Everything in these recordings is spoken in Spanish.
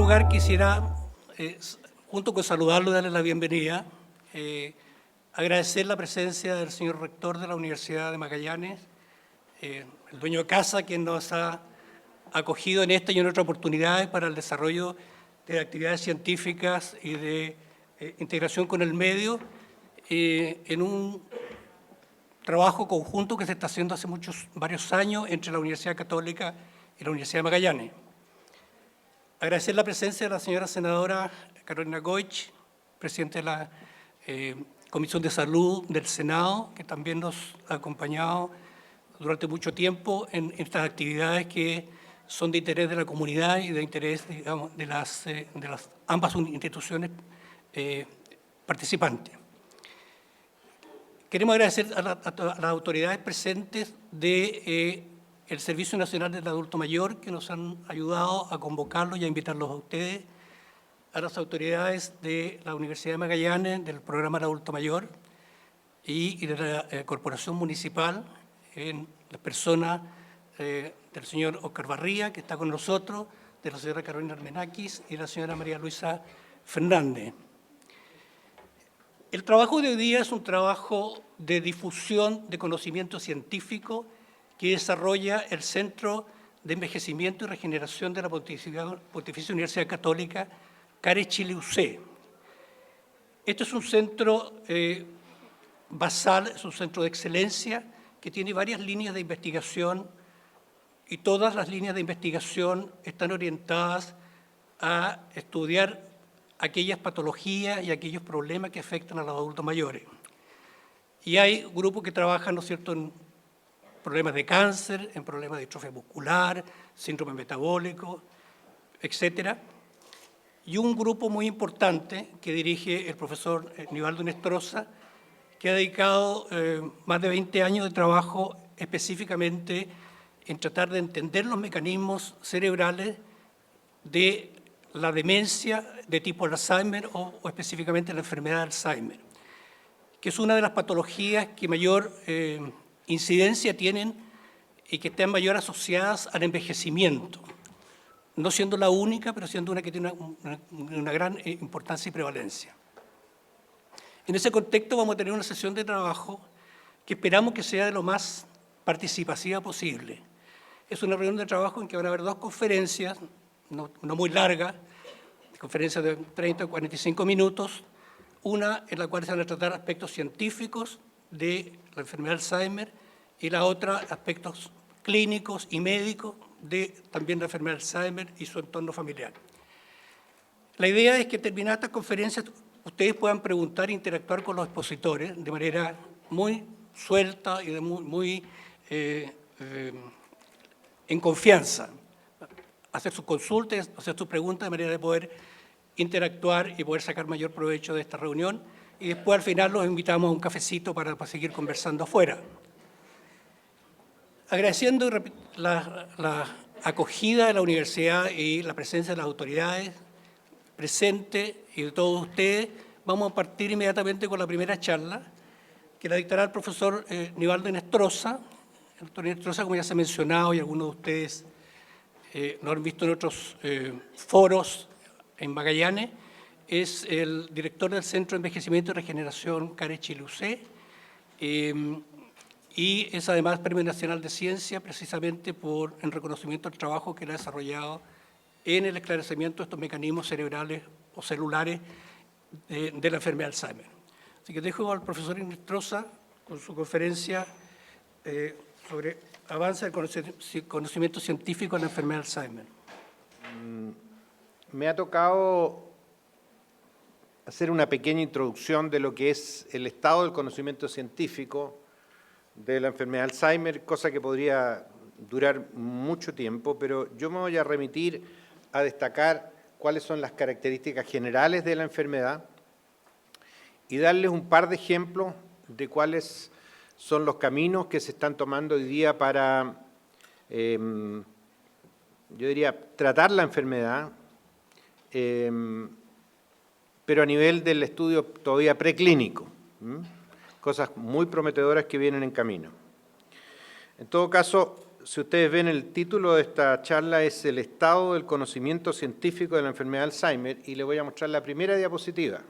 lugar quisiera, junto con saludarlo y darle la bienvenida, agradecer la presencia del señor rector de la Universidad de Magallanes, el dueño de casa, quien nos ha acogido en esta y en otras oportunidades para el desarrollo de actividades científicas y de integración con el medio, en un trabajo conjunto que se está haciendo hace varios años entre la Universidad Católica y la Universidad de Magallanes. Agradecer la presencia de la señora senadora Carolina Goich, presidenta de la Comisión de Salud del Senado, que también nos ha acompañado durante mucho tiempo en estas actividades que son de interés de la comunidad y de interés, digamos, de las ambas instituciones participantes. Queremos agradecer a las autoridades presentes del Servicio Nacional del Adulto Mayor, que nos han ayudado a convocarlos y a invitarlos a ustedes, a las autoridades de la Universidad de Magallanes, del Programa del Adulto Mayor y de la Corporación Municipal, en la persona del señor Oscar Barría, que está con nosotros, de la señora Carolina Armenakis y de la señora María Luisa Fernández. El trabajo de hoy día es un trabajo de difusión de conocimiento científico que desarrolla el Centro de Envejecimiento y Regeneración de la Pontificia Universidad Católica, CARE Chile UC. Este es un centro basal, es un centro de excelencia que tiene varias líneas de investigación y todas las líneas de investigación están orientadas a estudiar aquellas patologías y aquellos problemas que afectan a los adultos mayores. Y hay grupos que trabajan, ¿no es cierto?, en problemas de cáncer, en problemas de distrofia muscular, síndrome metabólico, etcétera. Y un grupo muy importante que dirige el profesor Nivaldo Inestrosa, que ha dedicado más de 20 años de trabajo específicamente en tratar de entender los mecanismos cerebrales de la demencia de tipo Alzheimer o específicamente la enfermedad de Alzheimer, que es una de las patologías que mayor incidencia tienen y que están mayor asociadas al envejecimiento, no siendo la única, pero siendo una que tiene una gran importancia y prevalencia. En ese contexto vamos a tener una sesión de trabajo que esperamos que sea de lo más participativa posible. Es una reunión de trabajo en que van a haber dos conferencias, no muy largas, conferencias de 30 o 45 minutos, una en la cual se van a tratar aspectos científicos de la enfermedad de Alzheimer y la otra aspectos clínicos y médicos de también la enfermedad de Alzheimer y su entorno familiar. La idea es que terminadas estas conferencias ustedes puedan preguntar e interactuar con los expositores de manera muy suelta y muy en confianza, hacer sus consultas, hacer sus preguntas de manera de poder interactuar y poder sacar mayor provecho de esta reunión, y después al final los invitamos a un cafecito para seguir conversando afuera. Agradeciendo la acogida de la universidad y la presencia de las autoridades presentes y de todos ustedes, vamos a partir inmediatamente con la primera charla, que la dictará el profesor Nivaldo Inestrosa. El doctor Inestrosa, como ya se ha mencionado, y algunos de ustedes lo han visto en otros foros en Magallanes, es el director del Centro de Envejecimiento y Regeneración CARE Chile UC, y es además Premio Nacional de Ciencia, precisamente en reconocimiento al trabajo que él ha desarrollado en el esclarecimiento de estos mecanismos cerebrales o celulares de la enfermedad de Alzheimer. Así que dejo al profesor Inestrosa con su conferencia sobre avance del conocimiento científico en la enfermedad de Alzheimer. Me ha tocado hacer una pequeña introducción de lo que es el estado del conocimiento científico de la enfermedad de Alzheimer, cosa que podría durar mucho tiempo, pero yo me voy a remitir a destacar cuáles son las características generales de la enfermedad y darles un par de ejemplos de cuáles son los caminos que se están tomando hoy día para, yo diría, tratar la enfermedad, pero a nivel del estudio todavía preclínico. Cosas muy prometedoras que vienen en camino. En todo caso, si ustedes ven, el título de esta charla es El estado del conocimiento científico de la enfermedad de Alzheimer, y le voy a mostrar la primera diapositiva.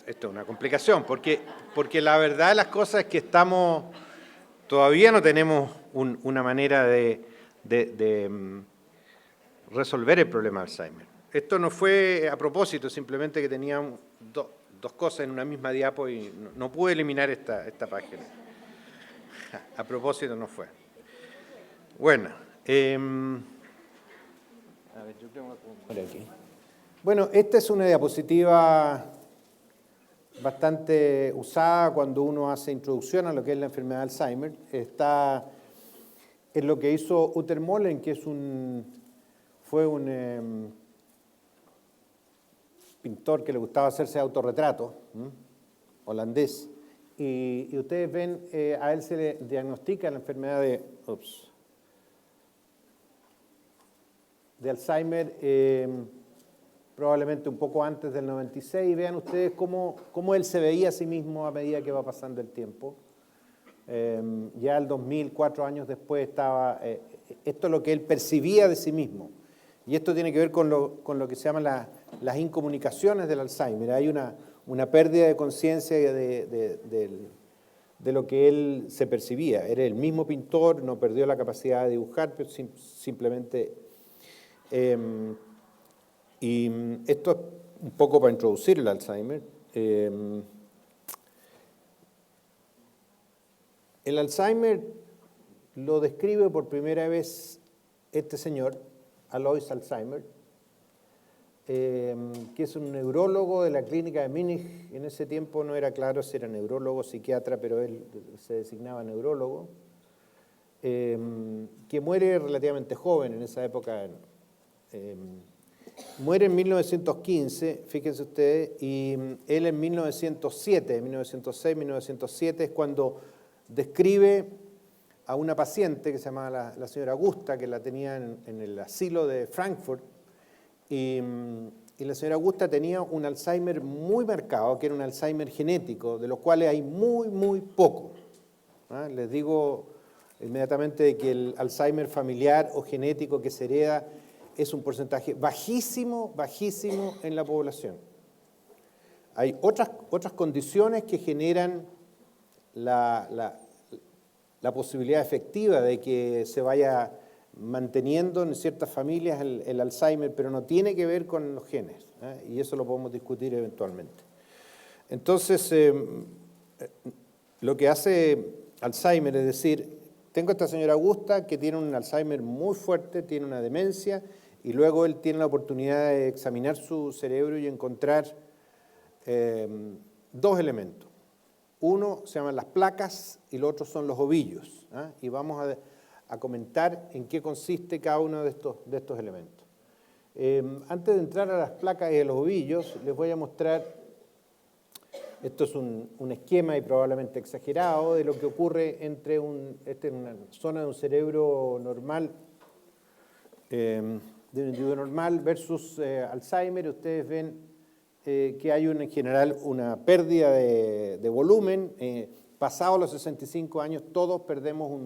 Esto es una complicación, porque la verdad de las cosas es que todavía no tenemos una manera de resolver el problema de Alzheimer. Esto no fue a propósito, simplemente que tenían dos cosas en una misma diapo y no pude eliminar esta página. A propósito no fue. Bueno, a ver, yo creo que aquí. Bueno, esta es una diapositiva bastante usada cuando uno hace introducción a lo que es la enfermedad de Alzheimer. Está en lo que hizo Uter Molen, que fue un pintor que le gustaba hacerse autorretratos, holandés, y ustedes ven, a él se le diagnostica la enfermedad de Alzheimer probablemente un poco antes del 96, y vean ustedes cómo él se veía a sí mismo a medida que va pasando el tiempo. Ya el 2000, 4 años después, esto es lo que él percibía de sí mismo. Y esto tiene que ver con lo que se llaman las incomunicaciones del Alzheimer. Hay una pérdida de conciencia de lo que él se percibía. Era el mismo pintor, no perdió la capacidad de dibujar, pero simplemente... y esto es un poco para introducir el Alzheimer. El Alzheimer lo describe por primera vez este señor, Alois Alzheimer, que es un neurólogo de la clínica de Múnich. En ese tiempo no era claro si era neurólogo o psiquiatra, pero él se designaba neurólogo, que muere relativamente joven en esa época. Muere en 1915, fíjense ustedes, y él en 1907, 1906, 1907 es cuando describe a una paciente que se llamaba la señora Augusta, que la tenía en el asilo de Frankfurt, y la señora Augusta tenía un Alzheimer muy marcado, que era un Alzheimer genético, de los cuales hay muy poco. Les digo inmediatamente que el Alzheimer familiar o genético que se hereda es un porcentaje bajísimo en la población. Hay otras condiciones que generan la posibilidad efectiva de que se vaya manteniendo en ciertas familias el Alzheimer, pero no tiene que ver con los genes, y eso lo podemos discutir eventualmente. Entonces, lo que hace Alzheimer es decir, tengo a esta señora Augusta que tiene un Alzheimer muy fuerte, tiene una demencia, y luego él tiene la oportunidad de examinar su cerebro y encontrar dos elementos. Uno se llaman las placas y el otro son los ovillos, y vamos a comentar en qué consiste cada uno de estos elementos. Antes de entrar a las placas y a los ovillos, les voy a mostrar, esto es un esquema y probablemente exagerado, de lo que ocurre entre una zona de un cerebro normal, de un individuo normal versus Alzheimer. Ustedes ven que hay en general una pérdida de volumen. Pasados los 65 años todos perdemos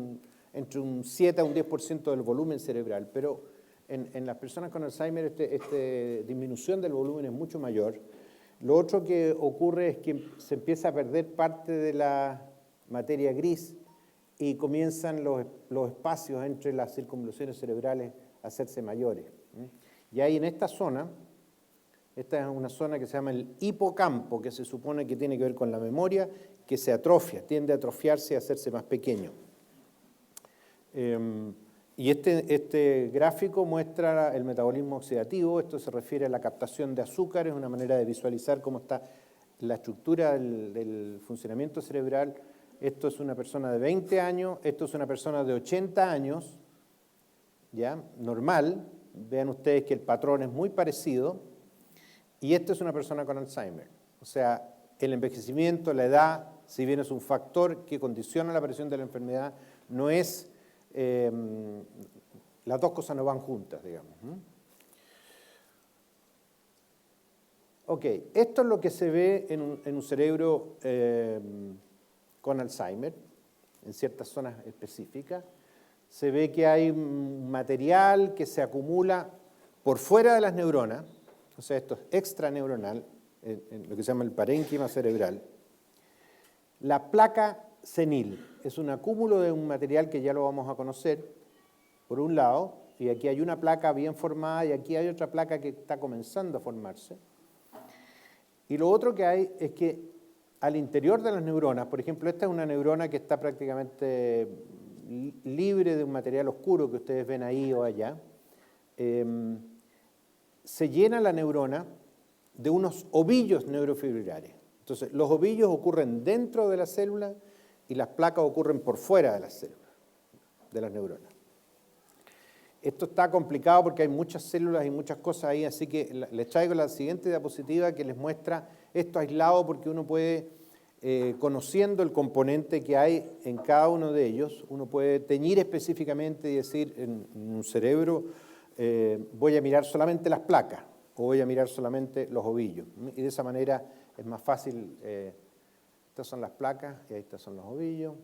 entre un 7 a un 10% del volumen cerebral, pero en las personas con Alzheimer esta disminución del volumen es mucho mayor. Lo otro que ocurre es que se empieza a perder parte de la materia gris y comienzan los espacios entre las circunvoluciones cerebrales a hacerse mayores. Y ahí en esta zona, esta es una zona que se llama el hipocampo, que se supone que tiene que ver con la memoria, que se atrofia, tiende a atrofiarse y a hacerse más pequeño. Y este gráfico muestra el metabolismo oxidativo. Esto se refiere a la captación de azúcar, es una manera de visualizar cómo está la estructura del funcionamiento cerebral. Esto es una persona de 20 años, esto es una persona de 80 años, ¿ya? Normal. Vean ustedes que el patrón es muy parecido. Y esto es una persona con Alzheimer. O sea, el envejecimiento, la edad, si bien es un factor que condiciona la aparición de la enfermedad, no es... las dos cosas no van juntas, digamos. Ok, esto es lo que se ve en un cerebro con Alzheimer, en ciertas zonas específicas. Se ve que hay material que se acumula por fuera de las neuronas, o sea, esto es extraneuronal, en lo que se llama el parénquima cerebral. La placa senil es un acúmulo de un material que ya lo vamos a conocer, por un lado, y aquí hay una placa bien formada y aquí hay otra placa que está comenzando a formarse. Y lo otro que hay es que al interior de las neuronas, por ejemplo, esta es una neurona que está prácticamente libre de un material oscuro que ustedes ven ahí o allá, se llena la neurona de unos ovillos neurofibrilares. Entonces, los ovillos ocurren dentro de la célula y las placas ocurren por fuera de las células, de las neuronas. Esto está complicado porque hay muchas células y muchas cosas ahí, así que les traigo la siguiente diapositiva que les muestra esto aislado porque uno puede, conociendo el componente que hay en cada uno de ellos, uno puede teñir específicamente y decir en un cerebro voy a mirar solamente las placas o voy a mirar solamente los ovillos. Y de esa manera es más fácil. Estas son las placas y ahí estos son los ovillos.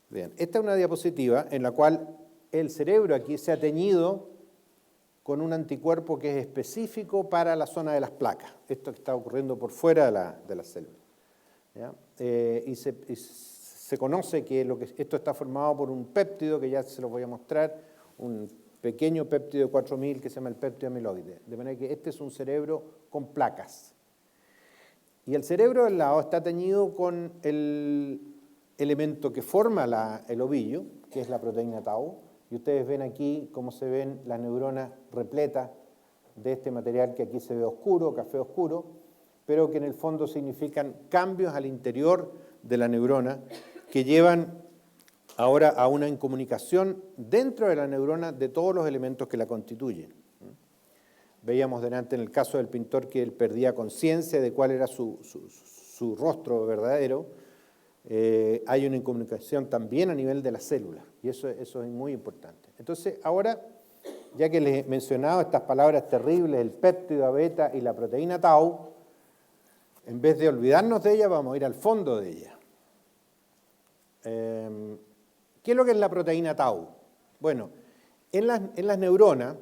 Bien, esta es una diapositiva en la cual el cerebro aquí se ha teñido con un anticuerpo que es específico para la zona de las placas. Esto que está ocurriendo por fuera de la célula. ¿Ya? Y se conoce que esto está formado por un péptido, que ya se los voy a mostrar, un pequeño péptido de 4000 que se llama el péptido amiloide. De manera que este es un cerebro con placas. Y el cerebro del lado está teñido con el elemento que forma el ovillo, que es la proteína tau. Y ustedes ven aquí cómo se ven las neuronas repletas de este material que aquí se ve oscuro, café oscuro, pero que en el fondo significan cambios al interior de la neurona que llevan ahora a una incomunicación dentro de la neurona de todos los elementos que la constituyen. Veíamos delante en el caso del pintor que él perdía conciencia de cuál era su rostro verdadero. Hay una incomunicación también a nivel de las células, y eso es muy importante. Entonces, ahora, ya que les he mencionado estas palabras terribles, el péptido beta y la proteína tau, en vez de olvidarnos de ella, vamos a ir al fondo de ella. ¿Qué es lo que es la proteína tau? Bueno, en las neuronas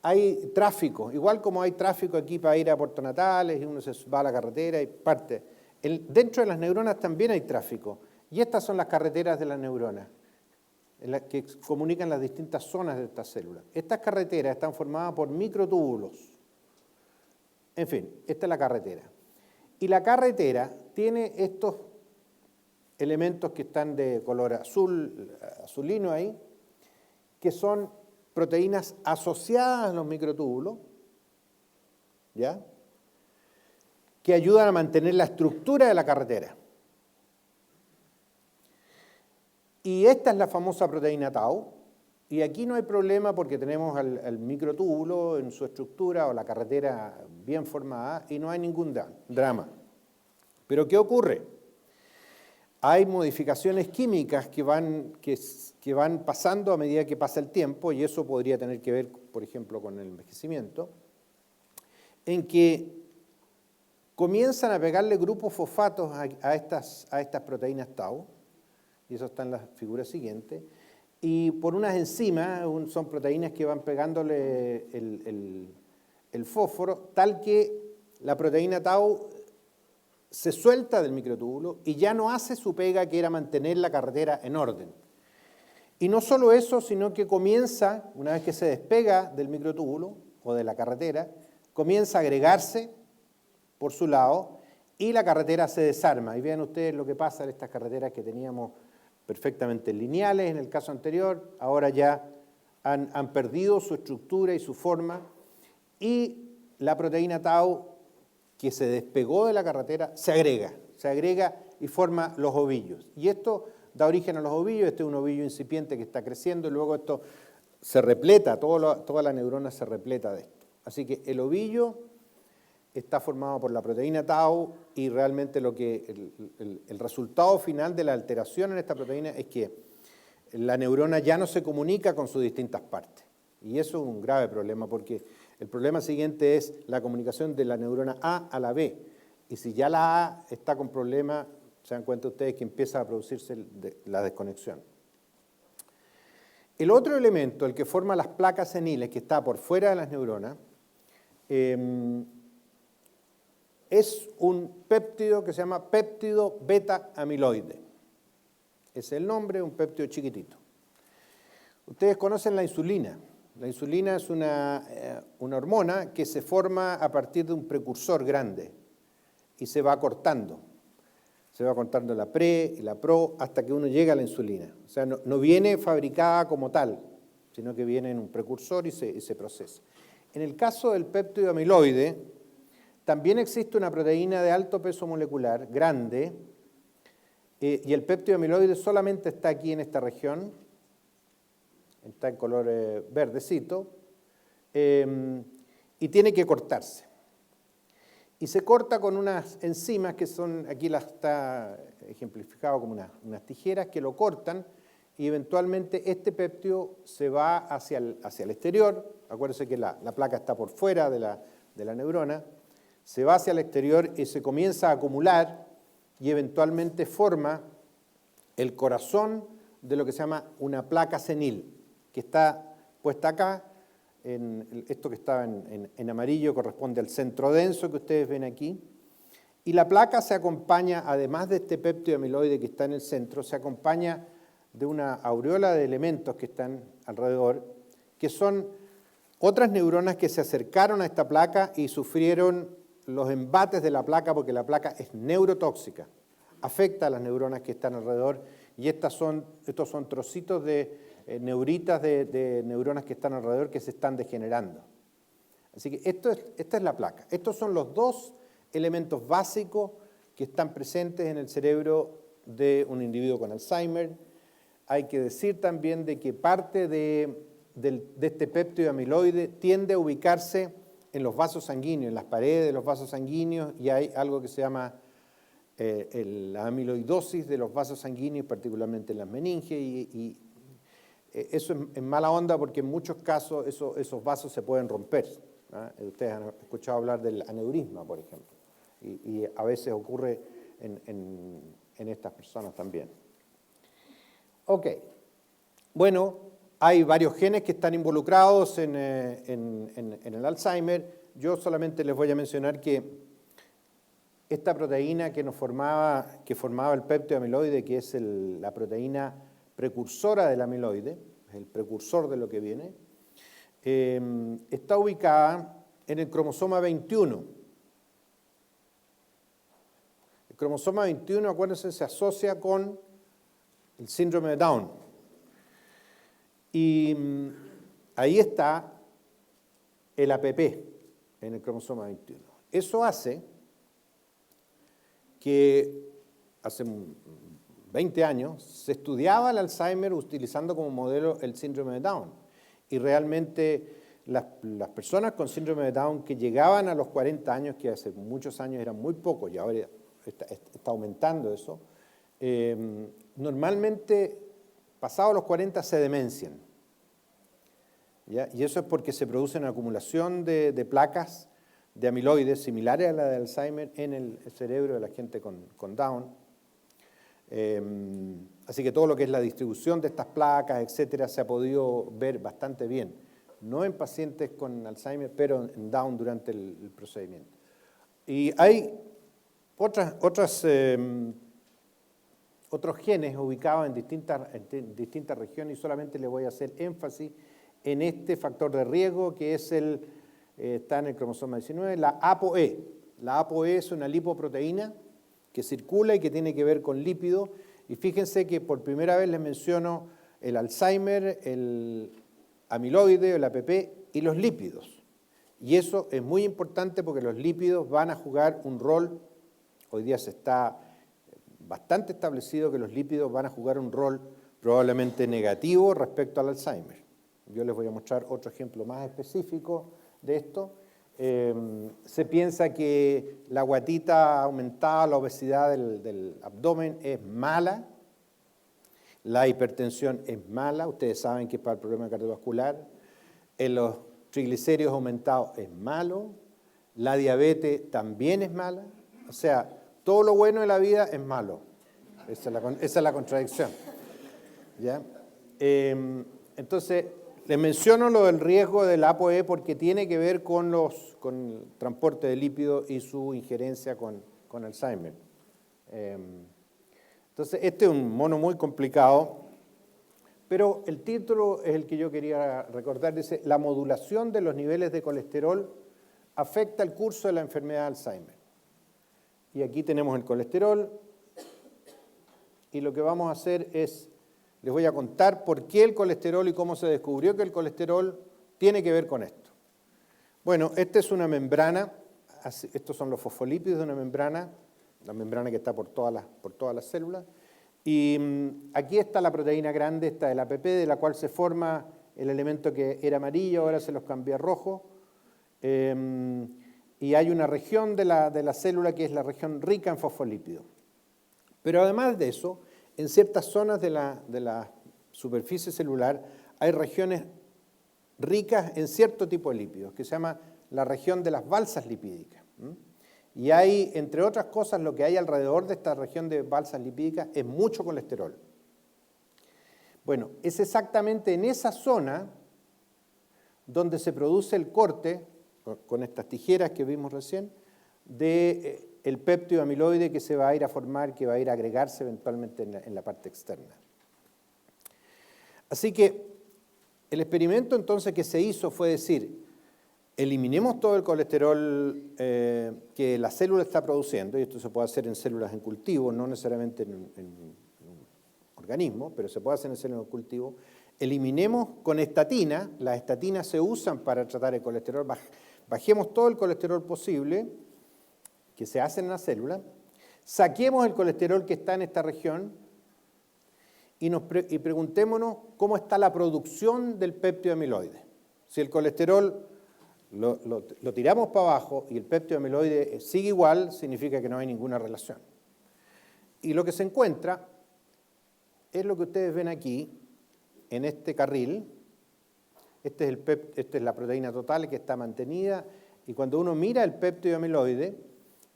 hay tráfico, igual como hay tráfico aquí para ir a Puerto Natales y uno se va a la carretera y parte. Dentro de las neuronas también hay tráfico, y estas son las carreteras de las neuronas, que comunican las distintas zonas de estas células. Estas carreteras están formadas por microtúbulos. En fin, esta es la carretera. Y la carretera tiene estos elementos que están de color azulino ahí, que son proteínas asociadas a los microtúbulos, ¿ya?, que ayudan a mantener la estructura de la carretera. Y esta es la famosa proteína tau, y aquí no hay problema porque tenemos al microtúbulo en su estructura o la carretera bien formada y no hay ningún drama. Pero ¿qué ocurre? Hay modificaciones químicas que van pasando a medida que pasa el tiempo, y eso podría tener que ver, por ejemplo, con el envejecimiento, en que comienzan a pegarle grupos fosfatos a estas proteínas tau, y eso está en la figura siguiente, y por unas enzimas, son proteínas que van pegándole el fósforo, tal que la proteína tau se suelta del microtúbulo y ya no hace su pega, que era mantener la carretera en orden. Y no solo eso, sino que comienza, una vez que se despega del microtúbulo o de la carretera, comienza a agregarse por su lado y la carretera se desarma. Y vean ustedes lo que pasa en estas carreteras que teníamos perfectamente lineales en el caso anterior, ahora ya han perdido su estructura y su forma, y la proteína tau que se despegó de la carretera se agrega y forma los ovillos. Y esto da origen a los ovillos. Este es un ovillo incipiente que está creciendo y luego esto se repleta, toda la neurona se repleta de esto. Así que el ovillo está formado por la proteína tau y realmente el resultado final de la alteración en esta proteína es que la neurona ya no se comunica con sus distintas partes. Y eso es un grave problema porque el problema siguiente es la comunicación de la neurona A a la B. Y si ya la A está con problemas, Se dan cuenta ustedes que empieza a producirse la desconexión. El otro elemento, el que forma las placas seniles, que está por fuera de las neuronas, es un péptido que se llama péptido beta-amiloide. Es el nombre, un péptido chiquitito. Ustedes conocen la insulina. La insulina es una hormona que se forma a partir de un precursor grande y se va cortando. Se va cortando la pre y la pro hasta que uno llega a la insulina. O sea, no viene fabricada como tal, sino que viene en un precursor y se procesa. En el caso del péptido amiloide, también existe una proteína de alto peso molecular, grande, y el péptido amiloide solamente está aquí en esta región, está en color verdecito, y tiene que cortarse. Y se corta con unas enzimas que son, aquí las está ejemplificado como unas tijeras que lo cortan y eventualmente este péptido se va hacia el exterior. Acuérdense que la placa está por fuera de la neurona, se va hacia el exterior y se comienza a acumular y eventualmente forma el corazón de lo que se llama una placa senil, que está puesta acá. Esto que está en amarillo corresponde al centro denso que ustedes ven aquí. Y la placa se acompaña, además de este péptido amiloide que está en el centro, se acompaña de una aureola de elementos que están alrededor, que son otras neuronas que se acercaron a esta placa y sufrieron los embates de la placa porque la placa es neurotóxica, afecta a las neuronas que están alrededor y estos son trocitos de neuritas de neuronas que están alrededor que se están degenerando. Así que esta es la placa. Estos son los dos elementos básicos que están presentes en el cerebro de un individuo con Alzheimer. Hay que decir también de que parte de este péptido amiloide tiende a ubicarse en los vasos sanguíneos, en las paredes de los vasos sanguíneos, y hay algo que se llama la amiloidosis de los vasos sanguíneos, particularmente en las meninges, y eso es mala onda porque en muchos casos esos vasos se pueden romper, ¿no? Ustedes han escuchado hablar del aneurisma, por ejemplo, y a veces ocurre en estas personas también. Ok, bueno, hay varios genes que están involucrados en el Alzheimer. Yo solamente les voy a mencionar que esta proteína que formaba el péptido amiloide, que es la proteína precursora del amiloide, es el precursor de lo que viene, está ubicada en el cromosoma 21. El cromosoma 21, acuérdense, se asocia con el síndrome de Down. Y ahí está el APP en el cromosoma 21. Eso hace que hace 20 años se estudiaba el Alzheimer utilizando como modelo el síndrome de Down. Y realmente las personas con síndrome de Down que llegaban a los 40 años, que hace muchos años eran muy pocos y ahora está aumentando eso, normalmente pasados los 40 se demencian. ¿Ya? Y eso es porque se produce una acumulación de placas de amiloides similares a la de Alzheimer en el cerebro de la gente con Down. Así que todo lo que es la distribución de estas placas, etcétera, se ha podido ver bastante bien. No en pacientes con Alzheimer, pero en Down durante el procedimiento. Y hay otros genes ubicados en distintas regiones y solamente le voy a hacer énfasis en este factor de riesgo que es está en el cromosoma 19, la ApoE. La ApoE es una lipoproteína que circula y que tiene que ver con lípidos. Y fíjense que por primera vez les menciono el Alzheimer, el amiloide, el APP y los lípidos. Y eso es muy importante porque los lípidos van a jugar un rol, hoy día se está bastante establecido que los lípidos van a jugar un rol probablemente negativo respecto al Alzheimer. Yo les voy a mostrar otro ejemplo más específico de esto. Se piensa que la guatita aumentada, la obesidad del abdomen es mala, la hipertensión es mala, ustedes saben que para el problema cardiovascular, los triglicéridos aumentados es malo, la diabetes también es mala, o sea, todo lo bueno de la vida es malo, Esa es la contradicción. ¿Ya? Entonces, les menciono lo del riesgo del ApoE porque tiene que ver con el transporte de lípidos y su injerencia con Alzheimer. Entonces, este es un mono muy complicado, pero el título es el que yo quería recordar. Dice, la modulación de los niveles de colesterol afecta el curso de la enfermedad de Alzheimer. Y aquí tenemos el colesterol, y lo que vamos a hacer es, les voy a contar por qué el colesterol y cómo se descubrió que el colesterol tiene que ver con esto. Bueno, esta es una membrana, estos son los fosfolípidos de una membrana, la membrana que está por todas las células, y aquí está la proteína grande, esta del APP, de la cual se forma el elemento que era amarillo, ahora se los cambié a rojo, y hay una región de la célula que es la región rica en fosfolípidos. Pero además de eso, en ciertas zonas de la superficie celular hay regiones ricas en cierto tipo de lípidos, que se llama la región de las balsas lipídicas. Y hay, entre otras cosas, lo que hay alrededor de esta región de balsas lipídicas es mucho colesterol. Bueno, es exactamente en esa zona donde se produce el corte, con estas tijeras que vimos recién, del péptido amiloide que se va a ir a formar, que va a ir a agregarse eventualmente en la parte externa. Así que el experimento entonces que se hizo fue decir, eliminemos todo el colesterol que la célula está produciendo, y esto se puede hacer en células en cultivo, no necesariamente en un organismo, pero se puede hacer en células en cultivo. Eliminemos con estatina, las estatinas se usan para tratar el colesterol, bajemos todo el colesterol posible que se hace en la célula, saquemos el colesterol que está en esta región y preguntémonos cómo está la producción del péptido amiloide. Si el colesterol lo tiramos para abajo y el péptido amiloide sigue igual, significa que no hay ninguna relación. Y lo que se encuentra es lo que ustedes ven aquí, en este carril. Esta es la proteína total que está mantenida, y cuando uno mira el péptido amiloide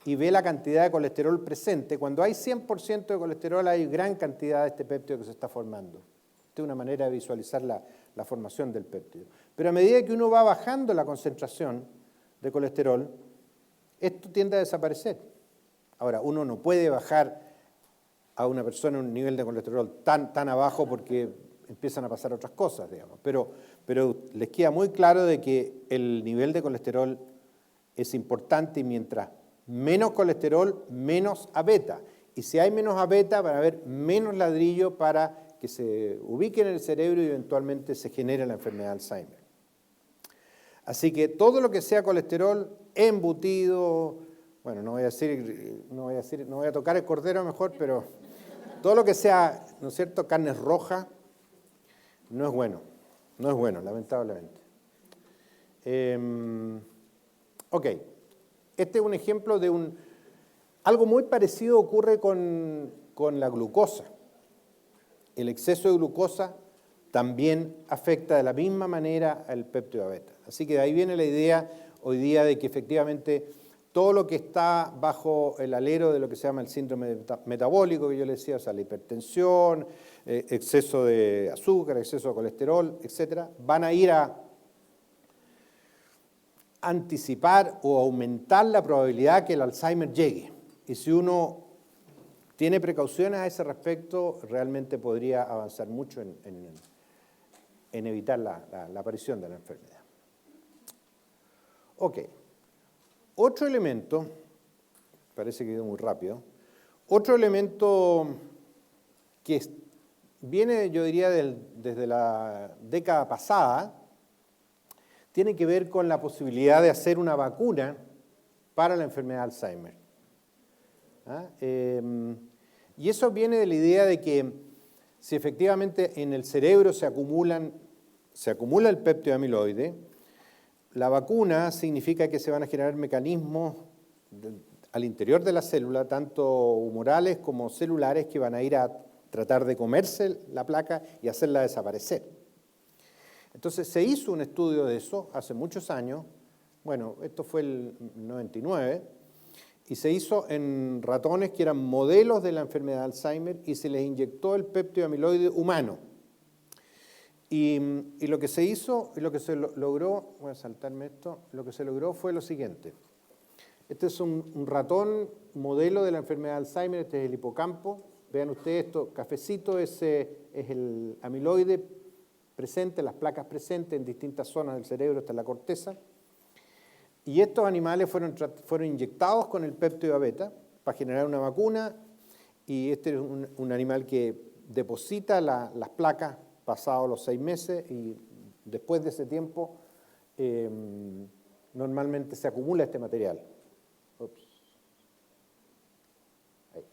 y ve la cantidad de colesterol presente, cuando hay 100% de colesterol hay gran cantidad de este péptido que se está formando. Esta es una manera de visualizar la formación del péptido. Pero a medida que uno va bajando la concentración de colesterol, esto tiende a desaparecer. Ahora, uno no puede bajar a una persona un nivel de colesterol tan abajo porque empiezan a pasar otras cosas, digamos. Pero les queda muy claro de que el nivel de colesterol es importante, y mientras menos colesterol, menos A-beta. Y si hay menos A-beta, van a haber menos ladrillo para que se ubique en el cerebro y eventualmente se genere la enfermedad de Alzheimer. Así que todo lo que sea colesterol, embutido, bueno, no voy a tocar el cordero mejor, pero todo lo que sea, ¿no es cierto?, carne roja, no es bueno, lamentablemente. Ok, este es un ejemplo de algo muy parecido ocurre con la glucosa. El exceso de glucosa también afecta de la misma manera al péptido A-beta. Así que de ahí viene la idea hoy día de que efectivamente todo lo que está bajo el alero de lo que se llama el síndrome metabólico, que yo le decía, o sea, la hipertensión, exceso de azúcar, exceso de colesterol, etcétera, van a ir a anticipar o aumentar la probabilidad que el Alzheimer llegue. Y si uno tiene precauciones a ese respecto, realmente podría avanzar mucho en evitar la aparición de la enfermedad. Ok. Otro elemento, parece que he ido muy rápido, otro elemento que viene, yo diría, desde la década pasada, tiene que ver con la posibilidad de hacer una vacuna para la enfermedad de Alzheimer. Y eso viene de la idea de que si efectivamente en el cerebro se acumula el péptido amiloide, la vacuna significa que se van a generar mecanismos al interior de la célula, tanto humorales como celulares, que van a ir a tratar de comerse la placa y hacerla desaparecer. Entonces se hizo un estudio de eso hace muchos años, bueno, esto fue el 99, y se hizo en ratones que eran modelos de la enfermedad de Alzheimer y se les inyectó el péptido amiloide humano. Y lo que se hizo, y lo que se logró, voy a saltarme esto, lo que se logró fue lo siguiente. Este es un ratón modelo de la enfermedad de Alzheimer, este es el hipocampo. Vean ustedes esto, cafecito es el amiloide presente, las placas presentes en distintas zonas del cerebro hasta la corteza. Y estos animales fueron inyectados con el péptido beta para generar una vacuna, y este es un animal que deposita las placas pasados los 6 meses, y después de ese tiempo normalmente se acumula este material. Ups. Ahí.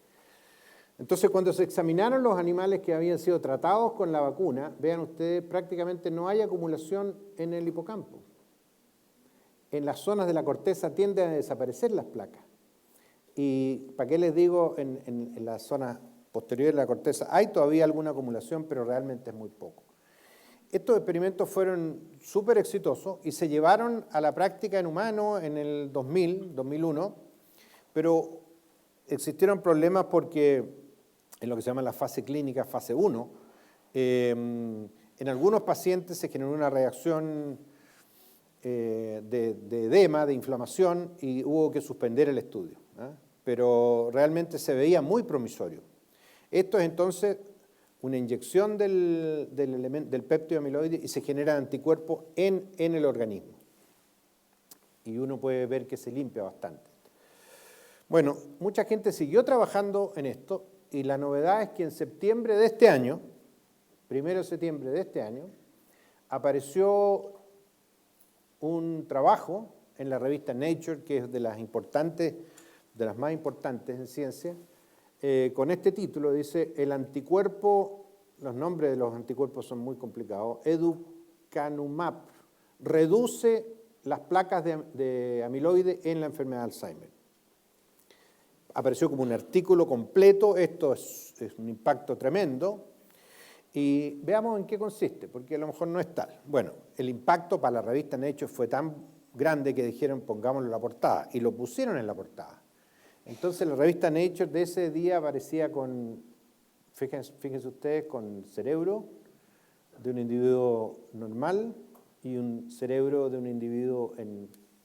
Entonces, cuando se examinaron los animales que habían sido tratados con la vacuna, vean ustedes, prácticamente no hay acumulación en el hipocampo. En las zonas de la corteza tienden a desaparecer las placas. Y, ¿para qué les digo? En las zonas posteriores de la corteza hay todavía alguna acumulación, pero realmente es muy poco. Estos experimentos fueron súper exitosos y se llevaron a la práctica en humanos en el 2001, pero existieron problemas porque en lo que se llama la fase clínica, fase 1, en algunos pacientes se generó una reacción de edema, de inflamación, y hubo que suspender el estudio, ¿eh? Pero realmente se veía muy promisorio. Esto es entonces una inyección del péptido amiloide y se genera anticuerpos en el organismo. Y uno puede ver que se limpia bastante. Bueno, mucha gente siguió trabajando en esto, y la novedad es que en septiembre de este año, 1 de septiembre de este año, apareció un trabajo en la revista Nature, que es de las más importantes en ciencia, con este título. Dice: el anticuerpo, los nombres de los anticuerpos son muy complicados, Aducanumab reduce las placas de amiloide en la enfermedad de Alzheimer. Apareció como un artículo completo, esto es un impacto tremendo, y veamos en qué consiste, porque a lo mejor no es tal. Bueno, el impacto para la revista Nature fue tan grande que dijeron pongámoslo en la portada, y lo pusieron en la portada. Entonces la revista Nature de ese día aparecía con, fíjense ustedes, con cerebro de un individuo normal y un cerebro de un individuo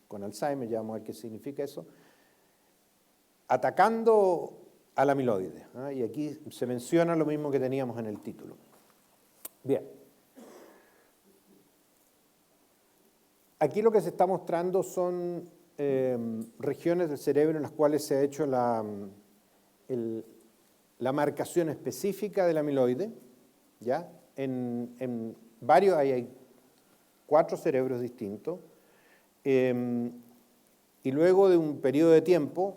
con Alzheimer, ya vamos a ver qué significa eso, atacando al amiloide, ¿eh? Y aquí se menciona lo mismo que teníamos en el título. Bien. Aquí lo que se está mostrando son regiones del cerebro en las cuales se ha hecho la marcación específica del amiloide, ¿ya? En varios, hay 4 cerebros distintos, y luego de un periodo de tiempo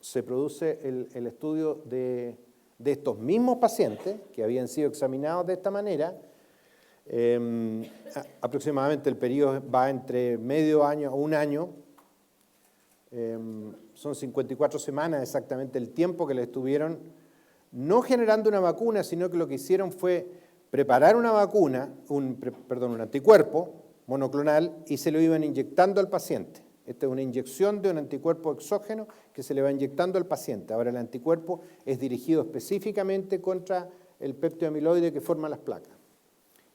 se produce el estudio de estos mismos pacientes que habían sido examinados de esta manera. Aproximadamente el periodo va entre medio año a 1 año. Son 54 semanas exactamente el tiempo que le estuvieron no generando una vacuna, sino que lo que hicieron fue preparar una vacuna, un anticuerpo monoclonal, y se lo iban inyectando al paciente. Esta es una inyección de un anticuerpo exógeno que se le va inyectando al paciente. Ahora el anticuerpo es dirigido específicamente contra el péptido amiloide que forma las placas.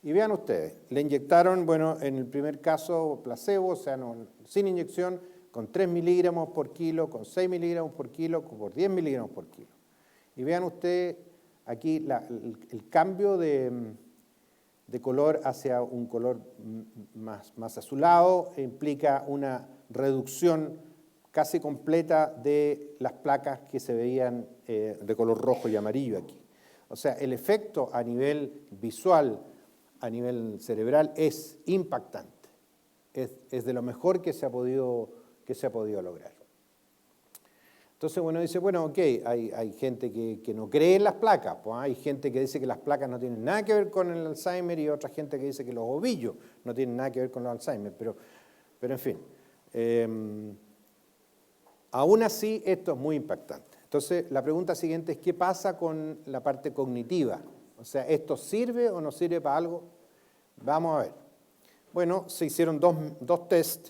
Y vean ustedes, le inyectaron, bueno, en el primer caso placebo, o sea, no, sin inyección, con 3 miligramos por kilo, con 6 miligramos por kilo, por 10 miligramos por kilo. Y vean ustedes aquí el cambio de color hacia un color más azulado, implica una reducción casi completa de las placas que se veían de color rojo y amarillo aquí. O sea, el efecto a nivel visual, a nivel cerebral, es impactante. Es de lo mejor que se ha podido lograr. Entonces, bueno, dice, bueno, ok, hay gente que no cree en las placas, pues hay gente que dice que las placas no tienen nada que ver con el Alzheimer y otra gente que dice que los ovillos no tienen nada que ver con el Alzheimer, pero en fin. Aún así, esto es muy impactante. Entonces, la pregunta siguiente es, ¿qué pasa con la parte cognitiva? O sea, ¿esto sirve o no sirve para algo? Vamos a ver. Bueno, se hicieron dos test.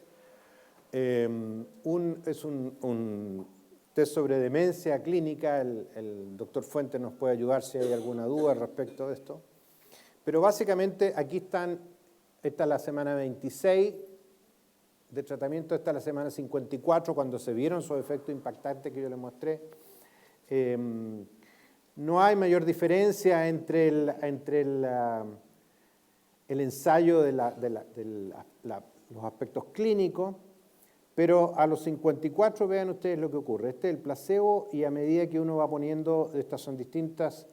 Es un test sobre demencia clínica. El doctor Fuentes nos puede ayudar si hay alguna duda respecto de esto. Pero básicamente aquí esta es la semana 26 de tratamiento, esta es la semana 54, cuando se vieron esos efectos impactantes que yo les mostré. No hay mayor diferencia entre el ensayo de los aspectos clínicos, pero a los 54 vean ustedes lo que ocurre. Este es el placebo y a medida que uno va poniendo, estas son distintos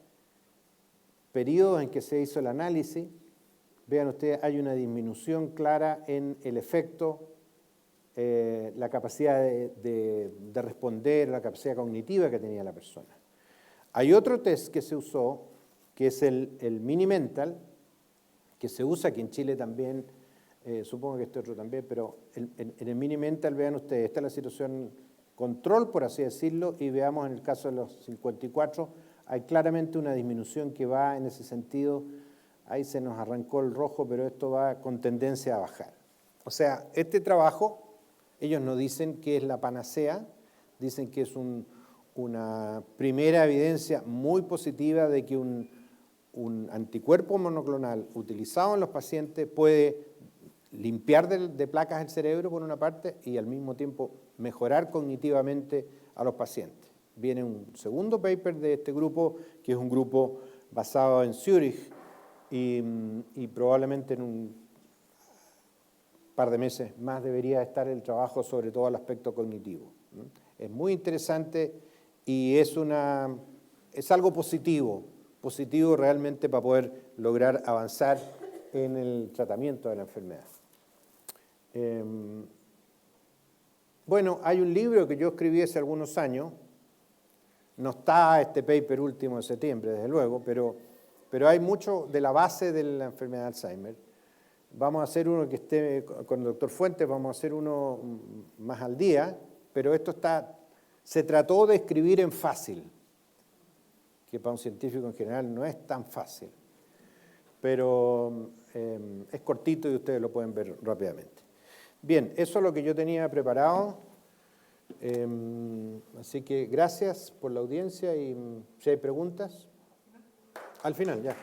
periodos en que se hizo el análisis, vean ustedes, hay una disminución clara en el efecto, la capacidad de responder, la capacidad cognitiva que tenía la persona. Hay otro test que se usó, que es el Mini Mental, que se usa aquí en Chile también, supongo que este otro también, pero en el Mini Mental, vean ustedes, esta es la situación control, por así decirlo, y veamos en el caso de los 54, hay claramente una disminución que va en ese sentido. Ahí se nos arrancó el rojo, pero esto va con tendencia a bajar. O sea, este trabajo, ellos no dicen que es la panacea, dicen que es una primera evidencia muy positiva de que un anticuerpo monoclonal utilizado en los pacientes puede limpiar de placas el cerebro por una parte y al mismo tiempo mejorar cognitivamente a los pacientes. Viene un segundo paper de este grupo, que es un grupo basado en Zurich, y probablemente en un par de meses más debería estar el trabajo sobre todo el aspecto cognitivo. Es muy interesante y es algo positivo realmente para poder lograr avanzar en el tratamiento de la enfermedad. Bueno, hay un libro que yo escribí hace algunos años, no está este paper último de septiembre, desde luego, pero hay mucho de la base de la enfermedad de Alzheimer. Vamos a hacer uno que esté con el doctor Fuentes, vamos a hacer uno más al día, pero se trató de escribir en fácil, que para un científico en general no es tan fácil, pero es cortito y ustedes lo pueden ver rápidamente. Bien, eso es lo que yo tenía preparado. Así que gracias por la audiencia y si hay preguntas, al final ya.